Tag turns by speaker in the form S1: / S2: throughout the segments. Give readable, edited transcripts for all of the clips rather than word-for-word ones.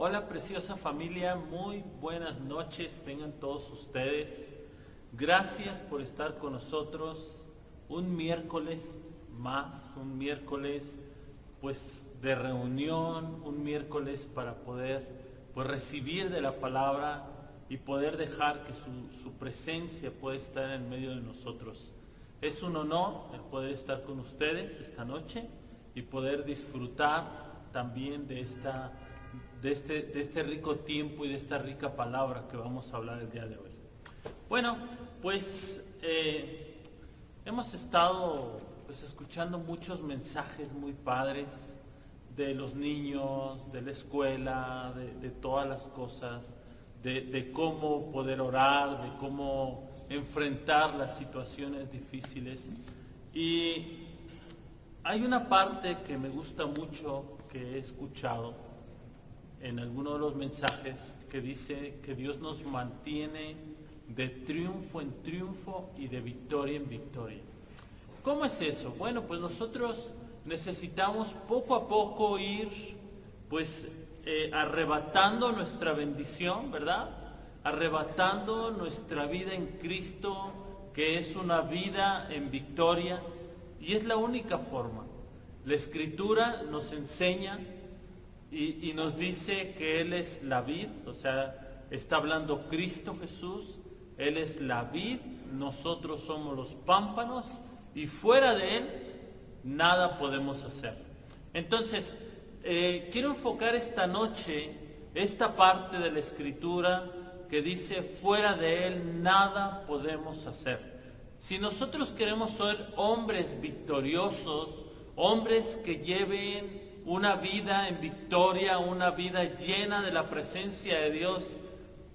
S1: Hola preciosa familia, muy buenas noches tengan todos ustedes. Gracias por estar con nosotros un miércoles más, un miércoles pues de reunión, un miércoles para poder pues recibir de la palabra y poder dejar que su presencia pueda estar en medio de nosotros. Es un honor el poder estar con ustedes esta noche y poder disfrutar también de este rico tiempo y de esta rica palabra que vamos a hablar el día de hoy. Bueno, pues hemos estado escuchando muchos mensajes muy padres de los niños, de la escuela, de todas las cosas, de cómo poder orar, de cómo enfrentar las situaciones difíciles. Y hay una parte que me gusta mucho que he escuchado en alguno de los mensajes que dice que Dios nos mantiene de triunfo en triunfo y de victoria en victoria. ¿Cómo es eso? Bueno, pues nosotros necesitamos poco a poco ir arrebatando nuestra bendición, ¿verdad? Arrebatando nuestra vida en Cristo, que es una vida en victoria, y es la única forma. La Escritura nos enseña y nos dice que Él es la vid, o sea, está hablando Cristo Jesús, Él es la vid, nosotros somos los pámpanos, y fuera de Él nada podemos hacer. Entonces, quiero enfocar esta noche esta parte de la Escritura que dice, fuera de Él nada podemos hacer. Si nosotros queremos ser hombres victoriosos, hombres que lleven una vida en victoria, una vida llena de la presencia de Dios,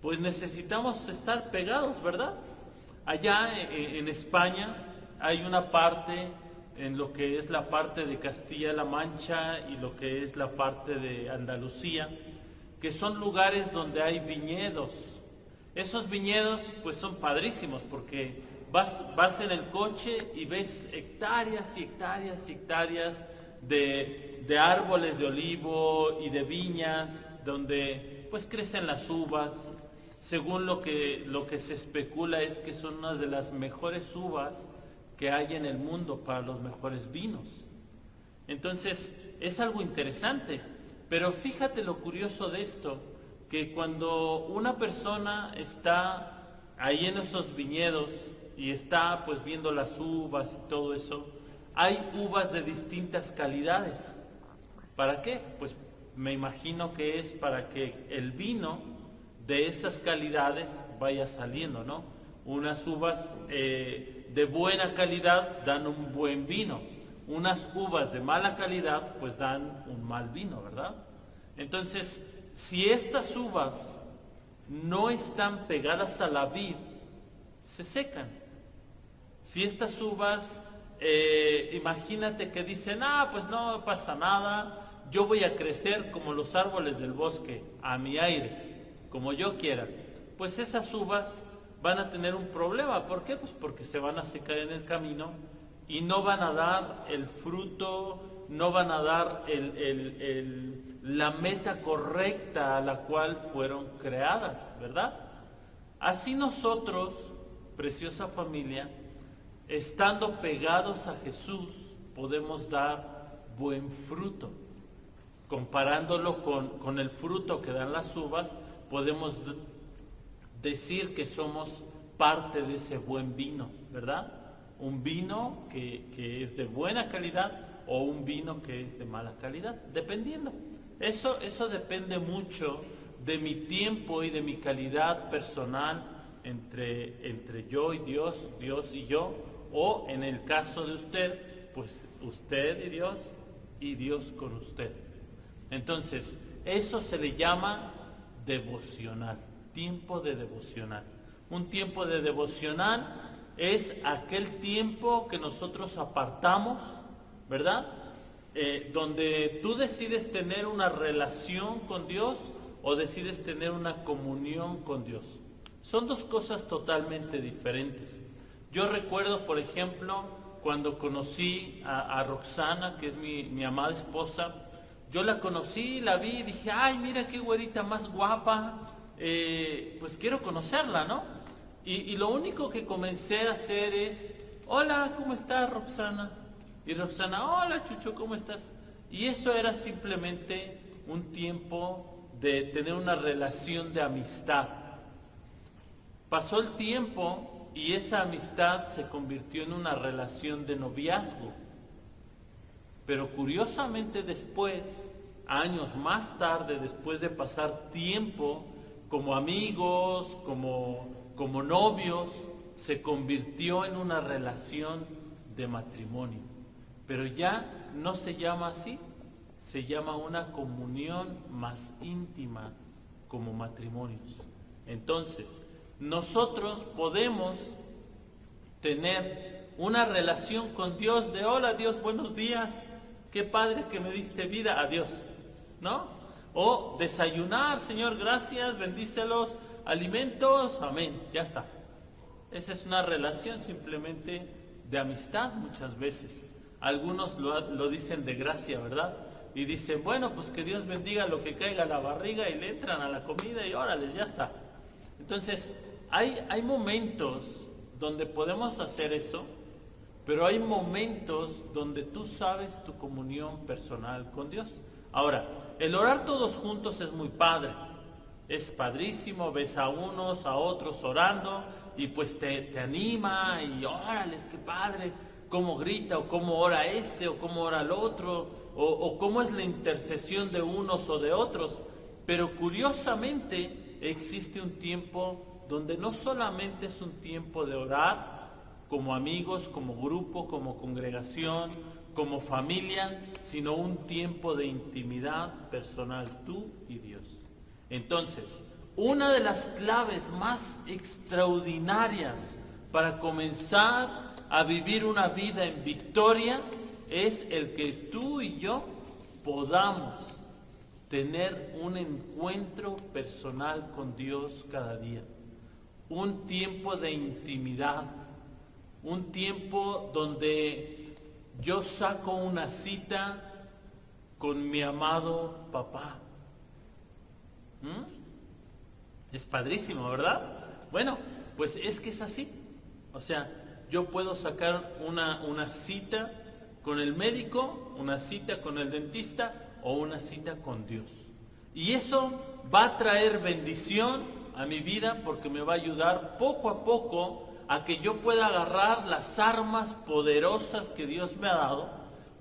S1: pues necesitamos estar pegados, ¿verdad? Allá en España hay una parte, en lo que es la parte de Castilla-La Mancha y lo que es la parte de Andalucía, que son lugares donde hay viñedos. Esos viñedos pues son padrísimos porque vas en el coche y ves hectáreas y hectáreas y hectáreas de árboles de olivo y de viñas donde pues crecen las uvas. Según lo que se especula es que son unas de las mejores uvas que hay en el mundo para los mejores vinos. Entonces es algo interesante, pero fíjate lo curioso de esto, que cuando una persona está ahí en esos viñedos y está pues viendo las uvas y todo eso, hay uvas de distintas calidades. ¿Para qué? Pues me imagino que es para que el vino de esas calidades vaya saliendo, ¿no? Unas uvas de buena calidad dan un buen vino. Unas uvas de mala calidad pues dan un mal vino, ¿verdad? Entonces, si estas uvas no están pegadas a la vid, se secan. Si estas uvas, imagínate que dicen, pues no pasa nada, yo voy a crecer como los árboles del bosque, a mi aire, como yo quiera. Pues esas uvas van a tener un problema. ¿Por qué? Pues porque se van a secar en el camino y no van a dar el fruto, no van a dar la meta correcta a la cual fueron creadas, ¿verdad? Así nosotros, preciosa familia, estando pegados a Jesús, podemos dar buen fruto. Comparándolo con el fruto que dan las uvas, podemos decir que somos parte de ese buen vino, ¿verdad? Un vino que es de buena calidad o un vino que es de mala calidad, dependiendo. Eso depende mucho de mi tiempo y de mi calidad personal entre yo y Dios, Dios y yo, o en el caso de usted, pues usted y Dios con usted. Entonces, eso se le llama devocional, tiempo de devocional. Un tiempo de devocional es aquel tiempo que nosotros apartamos, ¿verdad? Donde tú decides tener una relación con Dios o decides tener una comunión con Dios. Son dos cosas totalmente diferentes. Yo recuerdo, por ejemplo, cuando conocí a Roxana, que es mi amada esposa, yo la conocí, la vi y dije, ay, mira qué güerita más guapa, pues quiero conocerla, ¿no? Y lo único que comencé a hacer es, hola, ¿cómo estás, Roxana? Y Roxana, hola, Chucho, ¿cómo estás? Y eso era simplemente un tiempo de tener una relación de amistad. Pasó el tiempo y esa amistad se convirtió en una relación de noviazgo. Pero curiosamente después, años más tarde, después de pasar tiempo como amigos, como novios, se convirtió en una relación de matrimonio. Pero ya no se llama así, se llama una comunión más íntima como matrimonios. Entonces, nosotros podemos tener una relación con Dios de hola Dios, buenos días, qué padre que me diste vida, adiós, ¿no? O desayunar, Señor, gracias, bendícelos, alimentos, amén, ya está. Esa es una relación simplemente de amistad muchas veces. Algunos lo dicen de gracia, ¿verdad? Y dicen, bueno, pues que Dios bendiga lo que caiga a la barriga y le entran a la comida y órale, ya está. Entonces, hay momentos donde podemos hacer eso, pero hay momentos donde tú sabes tu comunión personal con Dios. Ahora, el orar todos juntos es muy padre, es padrísimo, ves a unos, a otros orando y pues te anima y órales, qué padre, cómo grita o cómo ora este o cómo ora el otro o cómo es la intercesión de unos o de otros. Pero curiosamente existe un tiempo donde no solamente es un tiempo de orar, como amigos, como grupo, como congregación, como familia, sino un tiempo de intimidad personal, tú y Dios. Entonces, una de las claves más extraordinarias para comenzar a vivir una vida en victoria es el que tú y yo podamos tener un encuentro personal con Dios cada día, un tiempo de intimidad, un tiempo donde yo saco una cita con mi amado papá. Es padrísimo, ¿verdad? Bueno, pues es que es así. O sea, yo puedo sacar una cita con el médico, una cita con el dentista o una cita con Dios. Y eso va a traer bendición a mi vida porque me va a ayudar poco a poco a que yo pueda agarrar las armas poderosas que Dios me ha dado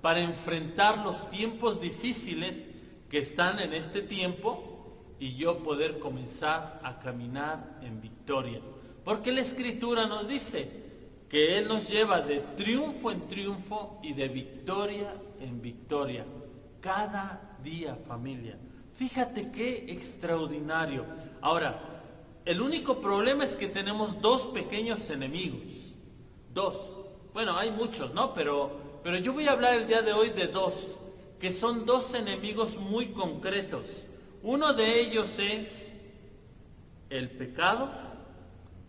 S1: para enfrentar los tiempos difíciles que están en este tiempo y yo poder comenzar a caminar en victoria. Porque la Escritura nos dice que Él nos lleva de triunfo en triunfo y de victoria en victoria. Cada día, familia. Fíjate qué extraordinario. Ahora, el único problema es que tenemos dos pequeños enemigos. Dos. Bueno, hay muchos, ¿no? Pero yo voy a hablar el día de hoy de dos, que son dos enemigos muy concretos. Uno de ellos es el pecado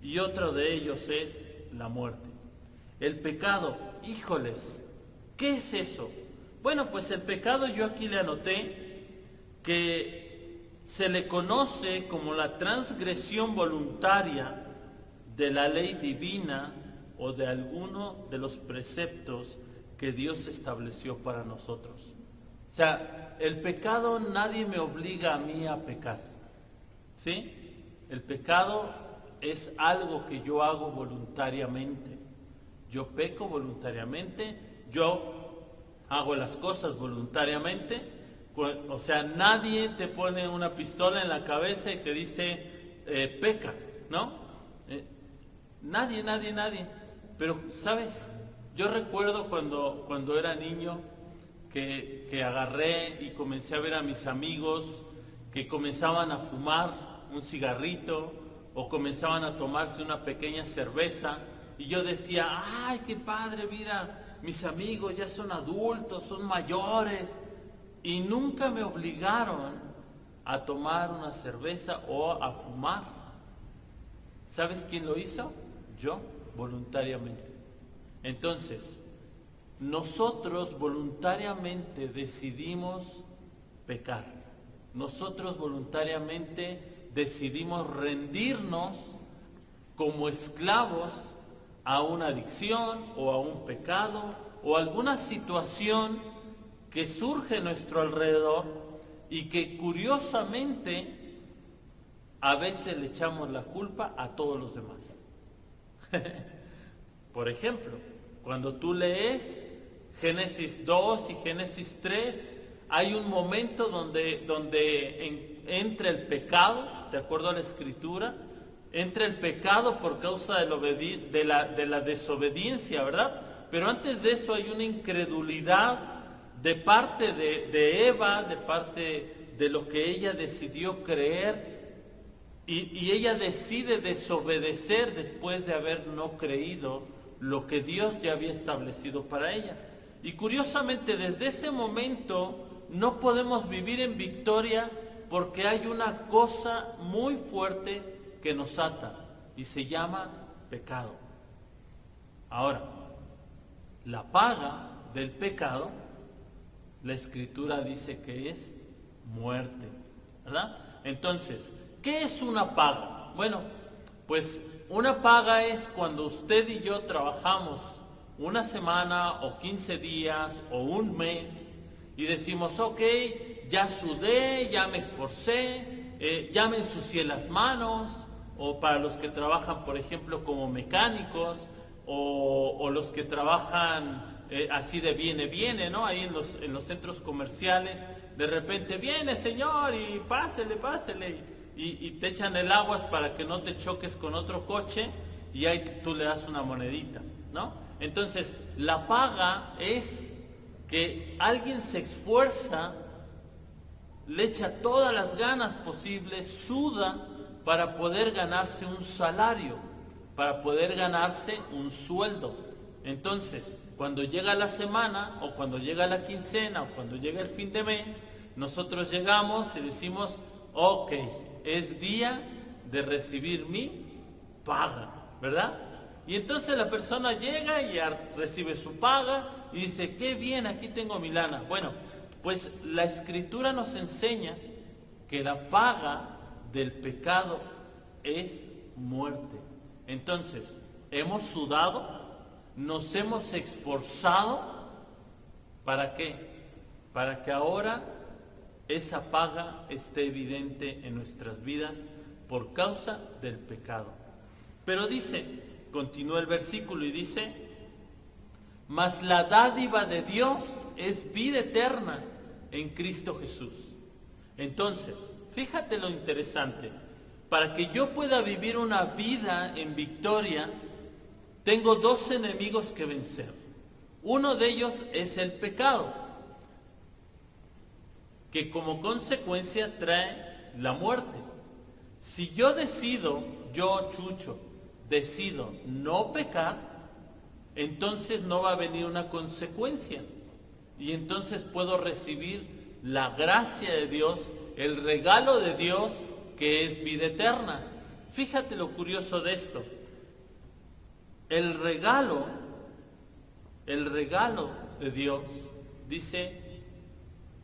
S1: y otro de ellos es la muerte. El pecado, híjoles, ¿qué es eso? Bueno, pues el pecado yo aquí le anoté que se le conoce como la transgresión voluntaria de la ley divina o de alguno de los preceptos que Dios estableció para nosotros. O sea, el pecado nadie me obliga a mí a pecar, ¿sí? El pecado es algo que yo hago voluntariamente. Yo peco voluntariamente, yo hago las cosas voluntariamente. O sea, nadie te pone una pistola en la cabeza y te dice, peca, ¿no? Nadie. Pero, ¿sabes? Yo recuerdo cuando era niño que agarré y comencé a ver a mis amigos que comenzaban a fumar un cigarrito o comenzaban a tomarse una pequeña cerveza y yo decía, ay, qué padre, mira, mis amigos ya son adultos, son mayores y nunca me obligaron a tomar una cerveza o a fumar. ¿Sabes quién lo hizo? Yo, voluntariamente. Entonces, nosotros voluntariamente decidimos pecar. Nosotros voluntariamente decidimos rendirnos como esclavos a una adicción o a un pecado o alguna situación que surge a nuestro alrededor y que curiosamente a veces le echamos la culpa a todos los demás. Por ejemplo, cuando tú lees Génesis 2 y Génesis 3, hay un momento donde entra el pecado, de acuerdo a la Escritura, entra el pecado por causa de la desobediencia, ¿verdad? Pero antes de eso hay una incredulidad de parte de Eva, de parte de lo que ella decidió creer, y ella decide desobedecer después de haber no creído lo que Dios ya había establecido para ella. Y curiosamente, desde ese momento no podemos vivir en victoria porque hay una cosa muy fuerte que nos ata y se llama pecado. Ahora, la paga del pecado, la Escritura dice que es muerte, ¿verdad? Entonces, ¿qué es una paga? Bueno, pues una paga es cuando usted y yo trabajamos una semana o 15 días o un mes y decimos, ok, ya sudé, ya me esforcé, ya me ensucié las manos, o para los que trabajan, por ejemplo, como mecánicos, o los que trabajan así de viene, ¿no? Ahí en los centros comerciales, de repente viene señor y pásele, y te echan el aguas para que no te choques con otro coche y ahí tú le das una monedita, ¿no? Entonces, la paga es que alguien se esfuerza, le echa todas las ganas posibles, suda para poder ganarse un salario, para poder ganarse un sueldo. Entonces, cuando llega la semana, o cuando llega la quincena, o cuando llega el fin de mes, nosotros llegamos y decimos, ok, es día de recibir mi paga, ¿verdad? Y entonces la persona llega y recibe su paga y dice, qué bien, aquí tengo mi lana. Bueno, pues la Escritura nos enseña que la paga del pecado es muerte. Entonces, hemos sudado, nos hemos esforzado, ¿para qué? Para que ahora esa paga esté evidente en nuestras vidas por causa del pecado. Pero dice, continúa el versículo y dice, mas la dádiva de Dios es vida eterna en Cristo Jesús. Entonces, fíjate lo interesante, para que yo pueda vivir una vida en victoria, tengo dos enemigos que vencer. Uno de ellos es el pecado, que como consecuencia trae la muerte. Si yo decido, Chucho, decido no pecar, entonces no va a venir una consecuencia. Y entonces puedo recibir la gracia de Dios, el regalo de Dios, que es vida eterna. Fíjate lo curioso de esto. El regalo de Dios dice,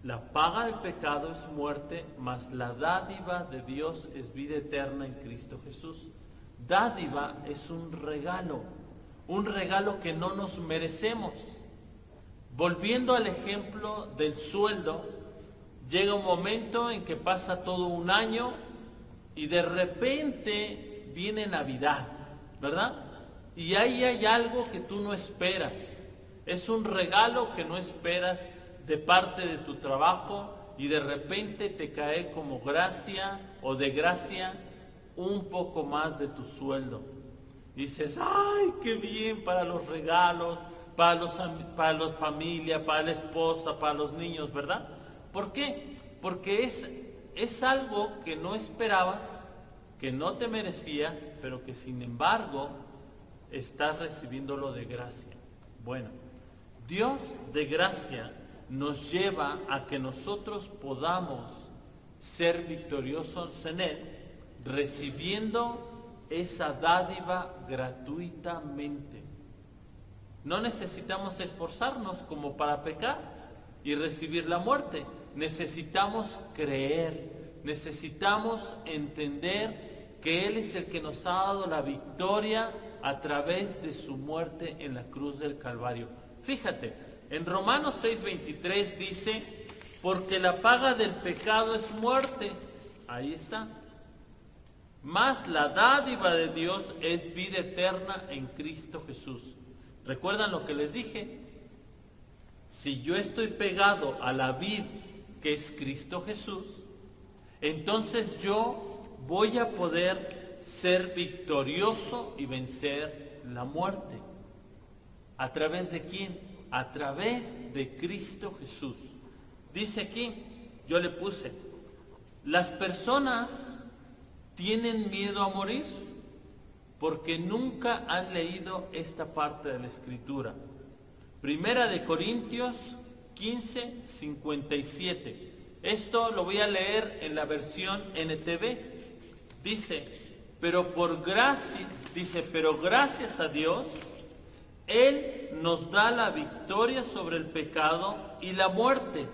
S1: la paga del pecado es muerte, mas la dádiva de Dios es vida eterna en Cristo Jesús. Dádiva es un regalo que no nos merecemos. Volviendo al ejemplo del sueldo, llega un momento en que pasa todo un año y de repente viene Navidad, ¿verdad? Y ahí hay algo que tú no esperas. Es un regalo que no esperas de parte de tu trabajo y de repente te cae como gracia o de gracia un poco más de tu sueldo. Dices, ¡ay, qué bien para los regalos, para la familia, para la esposa, para los niños, ¿verdad? ¿Por qué? Porque es algo que no esperabas, que no te merecías, pero que sin embargo estás recibiéndolo de gracia. Bueno, Dios de gracia nos lleva a que nosotros podamos ser victoriosos en Él, recibiendo esa dádiva gratuitamente. No necesitamos esforzarnos como para pecar y recibir la muerte. necesitamos creer, necesitamos entender que Él es el que nos ha dado la victoria a través de su muerte en la cruz del Calvario. Fíjate, en Romanos 6:23 dice, porque la paga del pecado es muerte. Ahí está. Mas la dádiva de Dios es vida eterna en Cristo Jesús. ¿Recuerdan lo que les dije? Si yo estoy pegado a la vid que es Cristo Jesús, entonces yo voy a poder ser victorioso y vencer la muerte. ¿A través de quién? A través de Cristo Jesús. Dice aquí, yo le puse, las personas tienen miedo a morir porque nunca han leído esta parte de la Escritura. Primera de Corintios 15:57. Esto lo voy a leer en la versión NTV. Dice, pero gracias a Dios, Él nos da la victoria sobre el pecado y la muerte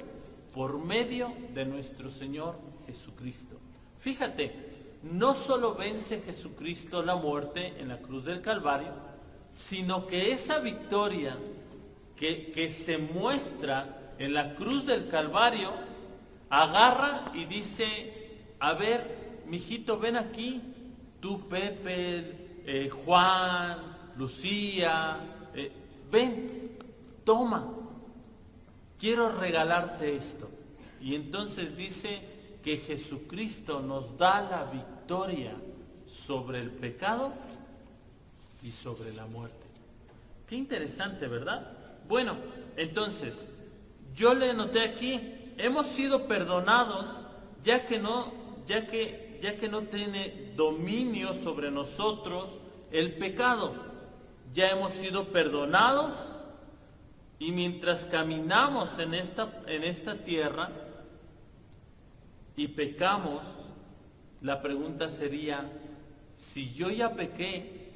S1: por medio de nuestro Señor Jesucristo. Fíjate, no solo vence Jesucristo la muerte en la cruz del Calvario, sino que esa victoria que se muestra en la cruz del Calvario, agarra y dice, a ver, mijito, ven aquí, tú Pepe, Juan, Lucía, ven, toma, quiero regalarte esto. Y entonces dice que Jesucristo nos da la victoria sobre el pecado y sobre la muerte. Qué interesante, ¿verdad? Bueno, entonces, yo le noté aquí, hemos sido perdonados ya que no tiene dominio sobre nosotros el pecado. Ya hemos sido perdonados y mientras caminamos en esta tierra y pecamos, la pregunta sería, si yo ya pequé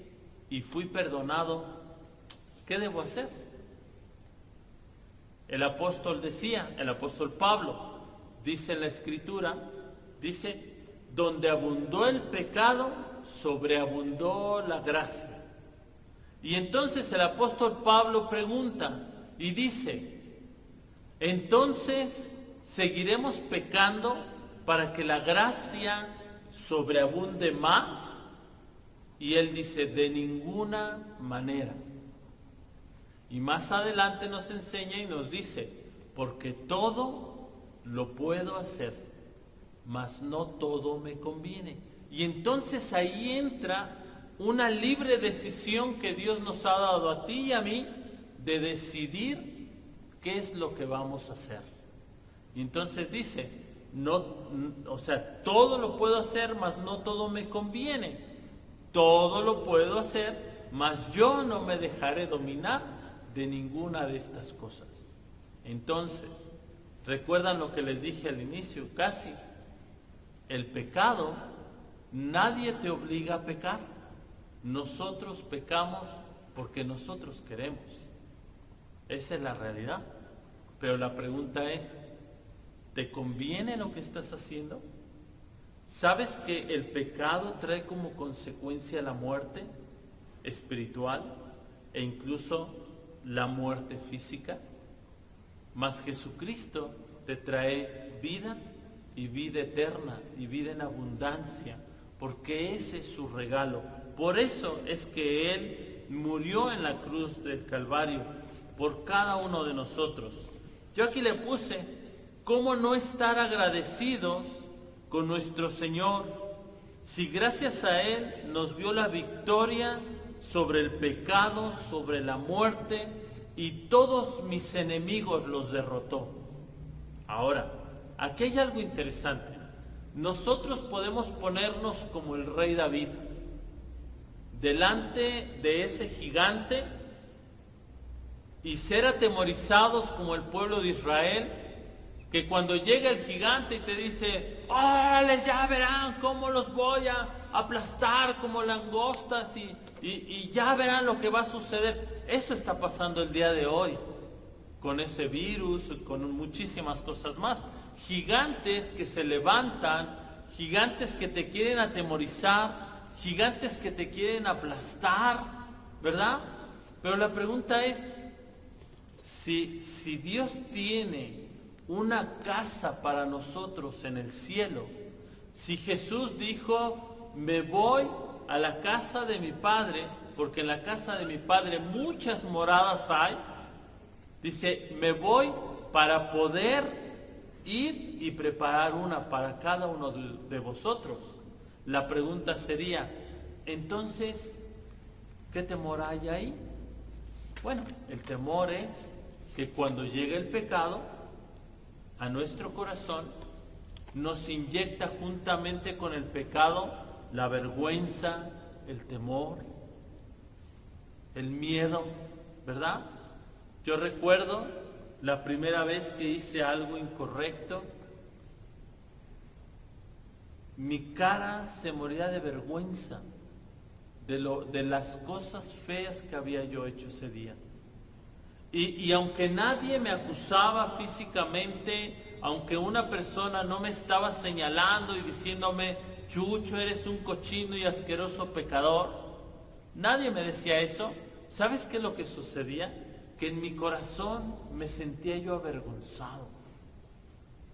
S1: y fui perdonado, ¿qué debo hacer? El apóstol Pablo, dice en la Escritura, dice, donde abundó el pecado, sobreabundó la gracia. Y entonces el apóstol Pablo pregunta y dice, entonces, ¿seguiremos pecando para que la gracia sobreabunde más? Y él dice, de ninguna manera. Y más adelante nos enseña y nos dice, porque todo lo puedo hacer, mas no todo me conviene. Y entonces ahí entra una libre decisión que Dios nos ha dado a ti y a mí de decidir qué es lo que vamos a hacer. Y entonces dice, todo lo puedo hacer, mas no todo me conviene. Todo lo puedo hacer, mas yo no me dejaré dominar de ninguna de estas cosas. Entonces, ¿recuerdan lo que les dije al inicio? Casi, el pecado, nadie te obliga a pecar. Nosotros pecamos porque nosotros queremos. Esa es la realidad. Pero la pregunta es, ¿te conviene lo que estás haciendo? ¿Sabes que el pecado trae como consecuencia la muerte espiritual e incluso la muerte física? Mas Jesucristo te trae vida y vida eterna y vida en abundancia, porque ese es su regalo. Por eso es que Él murió en la cruz del Calvario por cada uno de nosotros. Yo aquí le puse, ¿cómo no estar agradecidos con nuestro Señor si gracias a Él nos dio la victoria sobre el pecado, sobre la muerte, y todos mis enemigos los derrotó? Ahora, aquí hay algo interesante. Nosotros podemos ponernos como el rey David, delante de ese gigante, y ser atemorizados como el pueblo de Israel, que cuando llega el gigante y te dice, órale, ya verán cómo los voy a aplastar como langostas y ya verán lo que va a suceder. Eso está pasando el día de hoy con ese virus, con muchísimas cosas más. Gigantes que se levantan, gigantes que te quieren atemorizar, gigantes que te quieren aplastar, ¿verdad? Pero la pregunta es, si Dios tiene una casa para nosotros en el cielo, si Jesús dijo, me voy a la casa de mi Padre, porque en la casa de mi Padre muchas moradas hay, dice, me voy para poder ir y preparar una para cada uno de vosotros. La pregunta sería, entonces, ¿qué temor hay ahí? Bueno, el temor es que cuando llegue el pecado a nuestro corazón, nos inyecta juntamente con el pecado la vergüenza, el temor, el miedo, ¿verdad? Yo recuerdo la primera vez que hice algo incorrecto, mi cara se moría de vergüenza de las cosas feas que había yo hecho ese día. Y aunque nadie me acusaba físicamente, aunque una persona no me estaba señalando y diciéndome, Chucho, eres un cochino y asqueroso pecador, nadie me decía eso. ¿Sabes qué es lo que sucedía? Que en mi corazón me sentía yo avergonzado.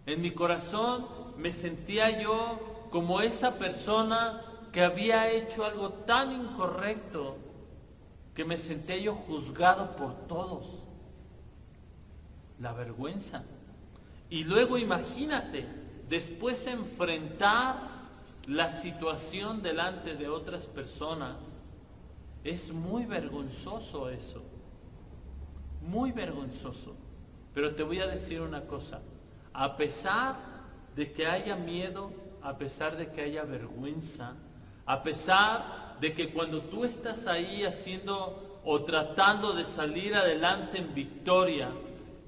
S1: En mi corazón me sentía yo como esa persona que había hecho algo tan incorrecto que me sentía yo juzgado por todos. La vergüenza. Y luego imagínate, después enfrentar la situación delante de otras personas. Es muy vergonzoso eso. Muy vergonzoso. Pero te voy a decir una cosa. A pesar de que haya miedo, a pesar de que haya vergüenza, a pesar de que cuando tú estás ahí haciendo o tratando de salir adelante en victoria,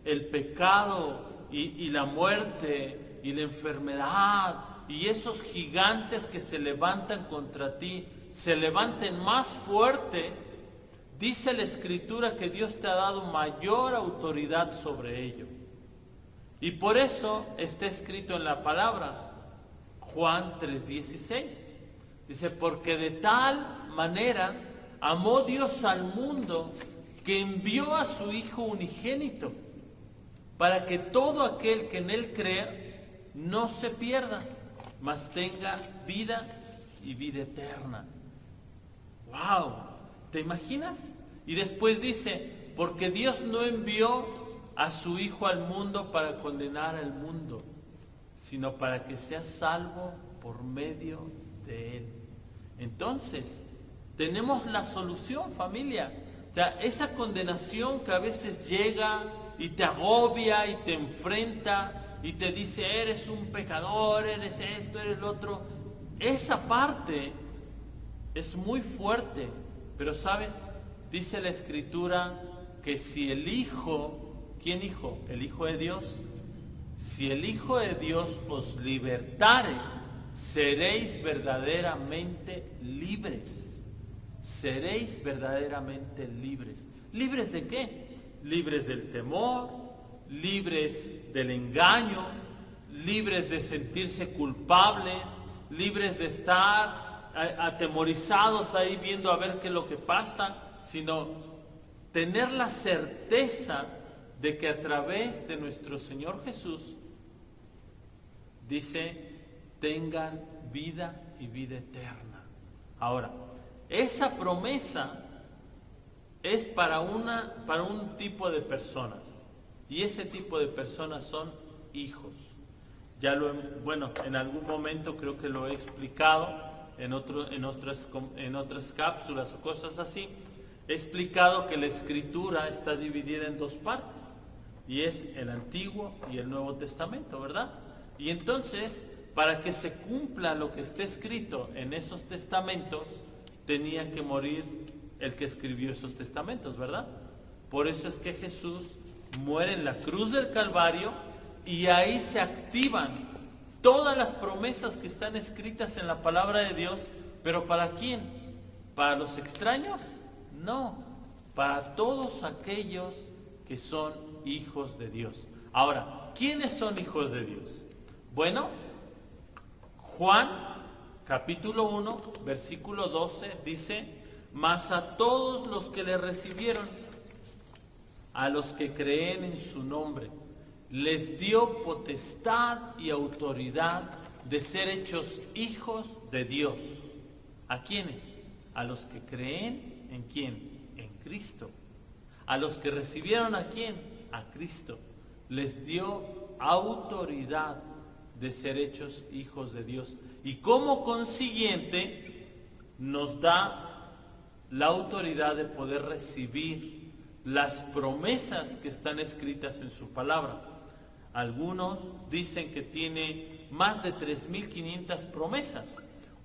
S1: el pecado y la muerte y la enfermedad y esos gigantes que se levantan contra ti, se levanten más fuertes, dice la Escritura que Dios te ha dado mayor autoridad sobre ello. Y por eso está escrito en la palabra, Juan 3:16. Dice, porque de tal manera amó Dios al mundo que envió a su Hijo unigénito, para que todo aquel que en Él crea no se pierda, mas tenga vida y vida eterna. ¡Wow! ¿Te imaginas? Y después dice, porque Dios no envió a su Hijo al mundo para condenar al mundo, sino para que sea salvo por medio de Él. Entonces, tenemos la solución, familia. O sea, esa condenación que a veces llega y te agobia y te enfrenta y te dice, eres un pecador, eres esto, eres lo otro. Esa parte es muy fuerte, pero ¿sabes? Dice la Escritura que si el Hijo, ¿quién Hijo? El Hijo de Dios. Si el Hijo de Dios os libertare, seréis verdaderamente libres. Seréis verdaderamente libres. ¿Libres de qué? Libres del temor, libres del engaño, libres de sentirse culpables, libres de estar atemorizados ahí viendo a ver qué es lo que pasa, sino tener la certeza de que a través de nuestro Señor Jesús, dice, tengan vida y vida eterna. Ahora, esa promesa es para un tipo de personas, y ese tipo de personas son hijos. Bueno, en algún momento creo que lo he explicado en otras cápsulas o cosas así. He explicado que la Escritura está dividida en dos partes, y es el Antiguo y el Nuevo Testamento, ¿verdad? Y entonces, para que se cumpla lo que está escrito en esos testamentos, tenía que morir el que escribió esos testamentos, ¿verdad? Por eso es que Jesús muere en la cruz del Calvario y ahí se activan todas las promesas que están escritas en la palabra de Dios. ¿Pero para quién? ¿Para los extraños? No, para todos aquellos que son hijos de Dios. Ahora, ¿quiénes son hijos de Dios? Bueno, Juan capítulo 1, versículo 12 dice: mas a todos los que le recibieron, a los que creen en su nombre, les dio potestad y autoridad de ser hechos hijos de Dios. ¿A quiénes? A los que creen en quién, en Cristo. A los que recibieron a quién, a Cristo, les dio autoridad de ser hechos hijos de Dios. Y como consiguiente nos da la autoridad de poder recibir las promesas que están escritas en su palabra. Algunos dicen que tiene más de 3.500 promesas.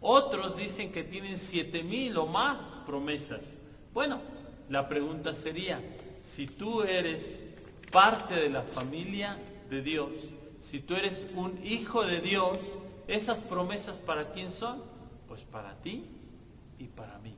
S1: Otros dicen que tienen 7.000 o más promesas. Bueno, la pregunta sería, si tú eres parte de la familia de Dios, si tú eres un hijo de Dios, ¿esas promesas para quién son? Pues para ti y para mí.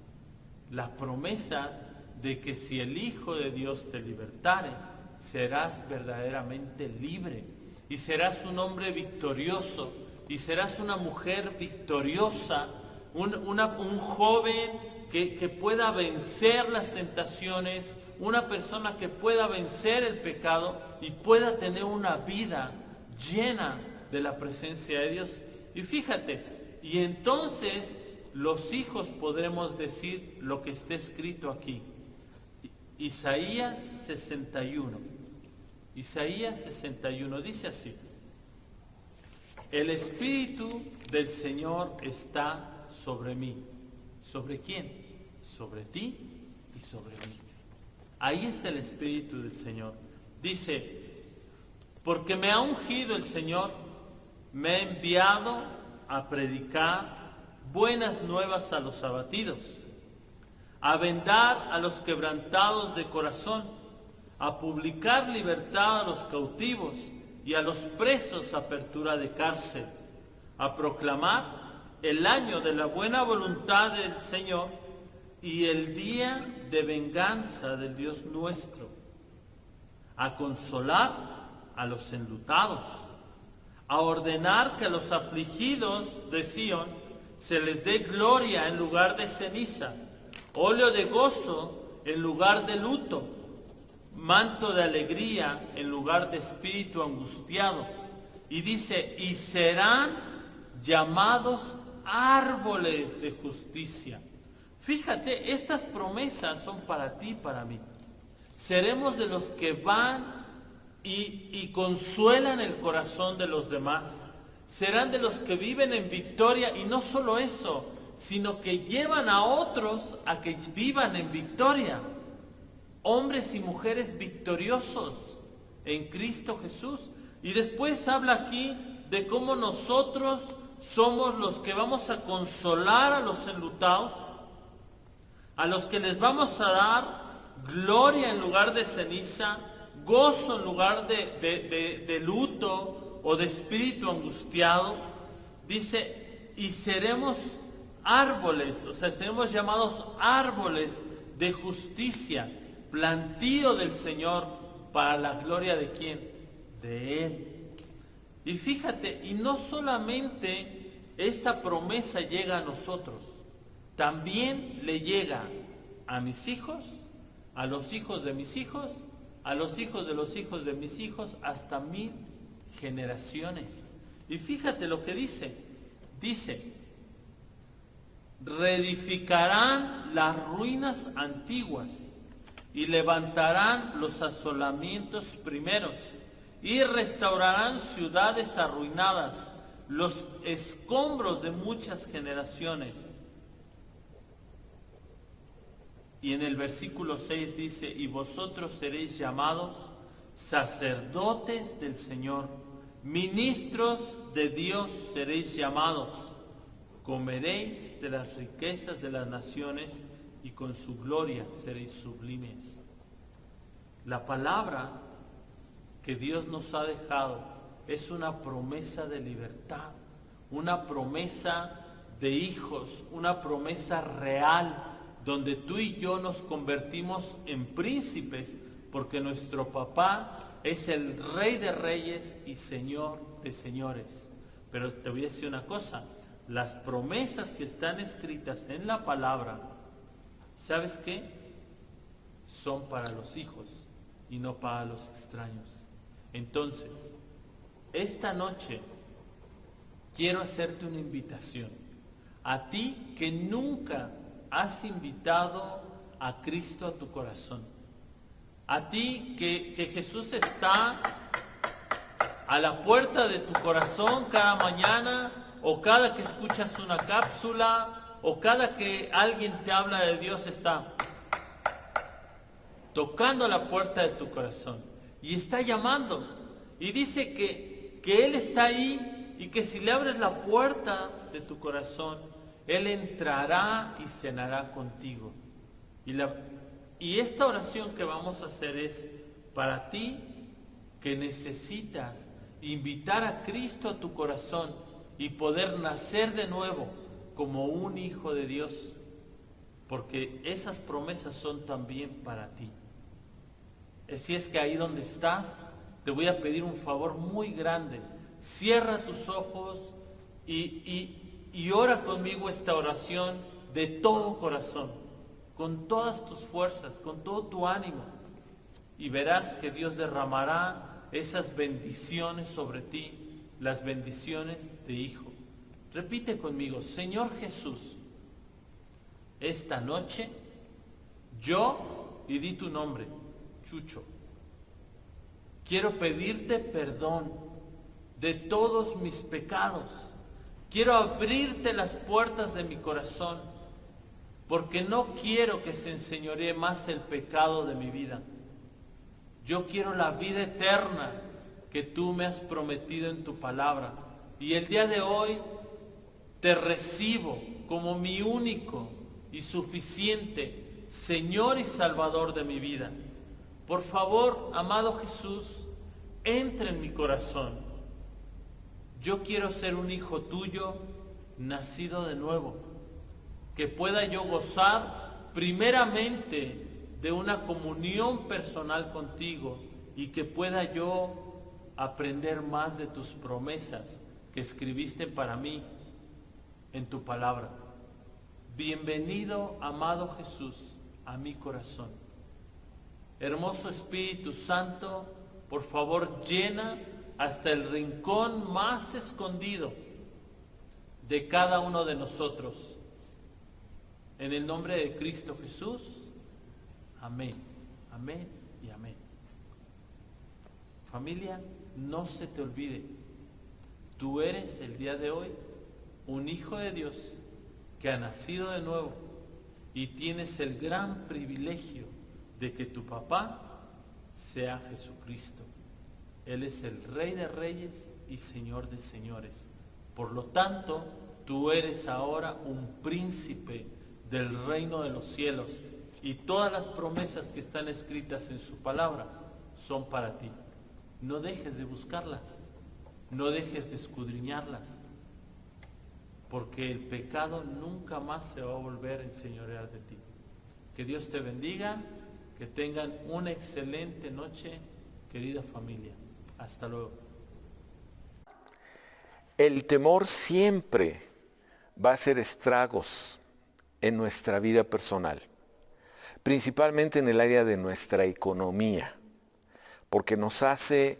S1: La promesa de que si el Hijo de Dios te libertare, serás verdaderamente libre y serás un hombre victorioso y serás una mujer victoriosa, un joven que pueda vencer las tentaciones, una persona que pueda vencer el pecado y pueda tener una vida llena de la presencia de Dios. Y fíjate, y entonces los hijos podremos decir lo que está escrito aquí. Isaías 61. Isaías 61 dice así: el Espíritu del Señor está sobre mí. ¿Sobre quién? Sobre ti y sobre mí. Ahí está el Espíritu del Señor. Dice: porque me ha ungido el Señor, me ha enviado a predicar buenas nuevas a los abatidos, a vendar a los quebrantados de corazón, a publicar libertad a los cautivos y a los presos apertura de cárcel, a proclamar el año de la buena voluntad del Señor y el día de venganza del Dios nuestro, a consolar a los enlutados, a ordenar que a los afligidos de Sión se les dé gloria en lugar de ceniza, óleo de gozo en lugar de luto, manto de alegría en lugar de espíritu angustiado. Y dice: y serán llamados árboles de justicia. Fíjate, estas promesas son para ti y para mí. Seremos de los que van y consuelan el corazón de los demás. Serán de los que viven en victoria, y no solo eso, sino que llevan a otros a que vivan en victoria. Hombres y mujeres victoriosos en Cristo Jesús. Y después habla aquí de cómo nosotros somos los que vamos a consolar a los enlutados, a los que les vamos a dar gloria en lugar de ceniza, gozo en lugar de luto o de espíritu angustiado. Dice: y seremos árboles, o sea, seremos llamados árboles de justicia, plantío del Señor, para la gloria de ¿quién? De Él. Y fíjate, y no solamente esta promesa llega a nosotros, también le llega a mis hijos, a los hijos de mis hijos, a los hijos de los hijos de mis hijos, hasta 1000 generaciones. Y fíjate lo que dice. Dice: reedificarán las ruinas antiguas y levantarán los asolamientos primeros y restaurarán ciudades arruinadas, los escombros de muchas generaciones. Y en el versículo 6 dice: y vosotros seréis llamados sacerdotes del Señor, ministros de Dios seréis llamados, comeréis de las riquezas de las naciones y con su gloria seréis sublimes. La palabra que Dios nos ha dejado es una promesa de libertad, una promesa de hijos, una promesa real, donde tú y yo nos convertimos en príncipes, porque nuestro papá es el Rey de Reyes y Señor de Señores. Pero te voy a decir una cosa, las promesas que están escritas en la palabra, ¿sabes qué? Son para los hijos y no para los extraños. Entonces, esta noche quiero hacerte una invitación. A ti que nunca has invitado a Cristo a tu corazón. A ti que Jesús está a la puerta de tu corazón cada mañana, o cada que escuchas una cápsula, o cada que alguien te habla de Dios, está tocando la puerta de tu corazón y está llamando. Y dice que Él está ahí y que si le abres la puerta de tu corazón, Él entrará y cenará contigo. Y esta oración que vamos a hacer es para ti que necesitas invitar a Cristo a tu corazón y poder nacer de nuevo como un hijo de Dios, porque esas promesas son también para ti. Así es que ahí donde estás, te voy a pedir un favor muy grande. Cierra tus ojos y ora conmigo esta oración de todo corazón, con todas tus fuerzas, con todo tu ánimo, y verás que Dios derramará esas bendiciones sobre ti, las bendiciones de hijo. Repite conmigo: Señor Jesús, esta noche yo, y di tu nombre, Chucho, quiero pedirte perdón de todos mis pecados. Quiero abrirte las puertas de mi corazón, porque no quiero que se enseñoree más el pecado de mi vida. Yo quiero la vida eterna que tú me has prometido en tu palabra. Y el día de hoy te recibo como mi único y suficiente Señor y Salvador de mi vida. Por favor, amado Jesús, entra en mi corazón. Yo quiero ser un hijo tuyo, nacido de nuevo, que pueda yo gozar primeramente de una comunión personal contigo y que pueda yo aprender más de tus promesas que escribiste para mí en tu palabra. Bienvenido, amado Jesús, a mi corazón. Hermoso Espíritu Santo, por favor, llena hasta el rincón más escondido de cada uno de nosotros. En el nombre de Cristo Jesús, amén, amén y amén. Familia, no se te olvide, tú eres el día de hoy un hijo de Dios que ha nacido de nuevo y tienes el gran privilegio de que tu papá sea Jesucristo. Él es el Rey de Reyes y Señor de Señores. Por lo tanto, tú eres ahora un príncipe del reino de los cielos y todas las promesas que están escritas en su palabra son para ti. No dejes de buscarlas, no dejes de escudriñarlas, porque el pecado nunca más se va a volver a enseñorear de ti. Que Dios te bendiga, que tengan una excelente noche, querida familia. Hasta luego.
S2: El temor siempre va a hacer estragos en nuestra vida personal, principalmente en el área de nuestra economía, porque nos hace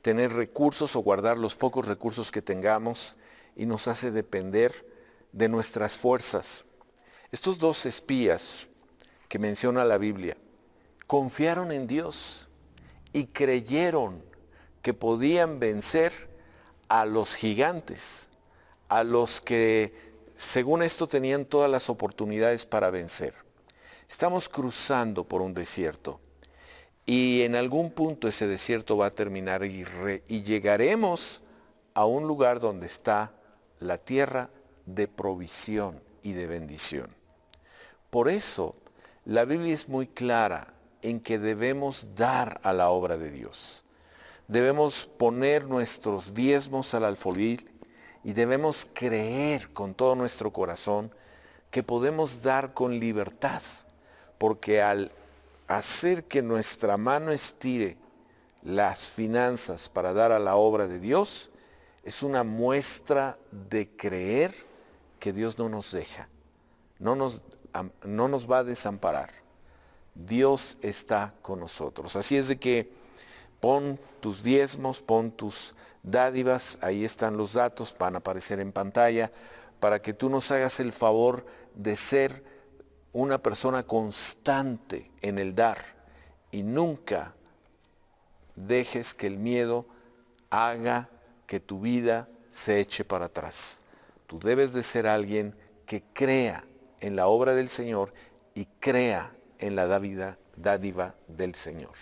S2: tener recursos o guardar los pocos recursos que tengamos y nos hace depender de nuestras fuerzas. Estos dos espías que menciona la Biblia confiaron en Dios y creyeron que podían vencer a los gigantes, a los que según esto tenían todas las oportunidades para vencer. Estamos cruzando por un desierto y en algún punto ese desierto va a terminar y llegaremos a un lugar donde está la tierra de provisión y de bendición. Por eso la Biblia es muy clara en que debemos dar a la obra de Dios. Debemos poner nuestros diezmos al alfolí y debemos creer con todo nuestro corazón que podemos dar con libertad, porque al hacer que nuestra mano estire las finanzas para dar a la obra de Dios, es una muestra de creer que Dios no nos deja, no nos va a desamparar. Dios está con nosotros. Así es de que pon tus diezmos, pon tus dádivas, ahí están los datos, van a aparecer en pantalla, para que tú nos hagas el favor de ser una persona constante en el dar y nunca dejes que el miedo haga que tu vida se eche para atrás. Tú debes de ser alguien que crea en la obra del Señor y crea en la dádiva del Señor.